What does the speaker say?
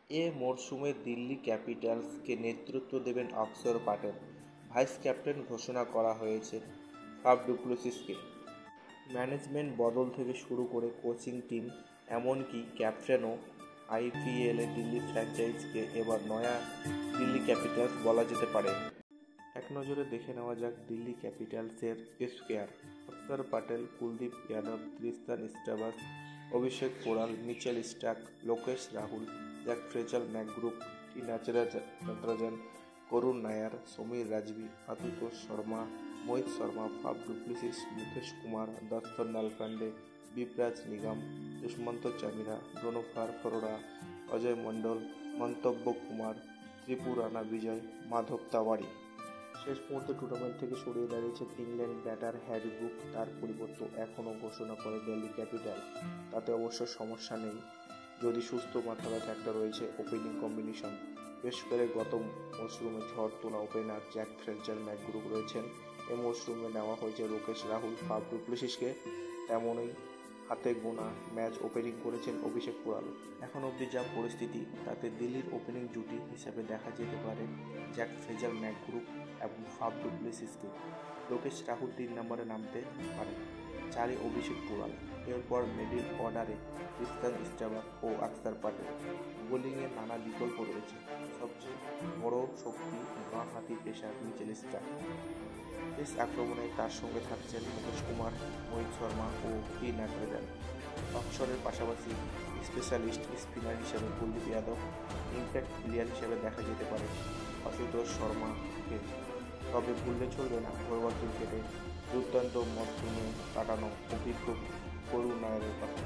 এ মরশুমে দিল্লি ক্যাপিটালসকে নেতৃত্ব দেবেন অক্ষর প্যাটেল। ভাইস ক্যাপ্টেন ঘোষণা করা হয়েছে ফাফ ডু প্লেসিসকে। ম্যানেজমেন্ট বদল থেকে শুরু করে কোচিং টিম, এমনকি ক্যাপ্টেনও আইপিএলে দিল্লি ফ্র্যাঞ্চাইজিকে এবার নয়া দিল্লি ক্যাপিটালস বলা যেতে পারে। এক নজরে দেখে নেওয়া যাক দিল্লি ক্যাপিটালসের squad. Axar Patel, Kuldeep Yadav, Tristan Stubbs, Abhishek Porel, Mitchell Starc, Lokesh Rahul, Jake Fraser McGurk, T Natarajan, Karun Nair, Sameer Rizvi, Ashutosh Sharma, Mohit Sharma, Faf du Plessis, Mukesh Kumar, Darshan Nalkande, Vipraj Nigam, Dushmantha Chameera, Donovan Ferreira, Ajay Mandal, Manvanth Kumar, ত্রিপুরানা বিজয়, মাধব তাওয়ারি। শেষ মুহূর্তে টুর্নামেন্ট থেকে সরিয়ে দাঁড়িয়েছেন ইংল্যান্ড ব্যাটার হ্যারি ব্রুক। তার পরিবর্তে এখনও ঘোষণা করে দিল্লি ক্যাপিটাল। তাতে অবশ্য সমস্যা নেই যদি সুস্থ মাথা ব্যথা একটা রয়েছে ওপেনিং কম্বিনেশন। বেশ করে গত মরশুমে ঝড় তোলা ওপেনার জ্যাক ফ্রেজার ম্যাকগ্রুপ রয়েছেন। এই মরশুমে নেওয়া হয়েছে লোকেশ রাহুল, ফাফ ডু প্লেসিসকে। তেমনই হাতে গোনা ম্যাচ ওপেনিং করেছেন অভিষেক পোড়াল। এখন অবধি যা পরিস্থিতি, তাতে দিল্লির ওপেনিং জুটি হিসাবে দেখা যেতে পারে জ্যাক ফ্রেজার ম্যাকগ্রুপ এবং ফাফ ডু প্লেসিসকে। লোকেশ রাহুল 3 নম্বরে নামতে পারে, 4-এ অভিষেক পোড়াল। এরপর মিডল অর্ডারে ট্রিস্টান স্ট্রাভাস ও অক্ষর প্যাটেল। বোলিংয়ের নানা বিকল্প রয়েছে, সবচেয়ে বড় শক্তি বাঁ হাতি পেসার মিচেল স্টার্ক। পেস আক্রমণে তার সঙ্গে থাকছেন মুকেশ কুমার, মোহিত শর্মা ও টি নটরাজন। অক্ষরের পাশাপাশি স্পেশালিস্ট স্পিনার হিসেবে কুলদীপ যাদব, ইম্প্যাক্ট প্লেয়ার হিসেবে দেখা যেতে পারে আশুতোষ শর্মাকে। তবে ভুললে চলবে না ঘরোয়া ক্রিকেটে দুর্দান্ত মরশুমে কাটানো অভিজ্ঞ করুণ নায়ারের কথা।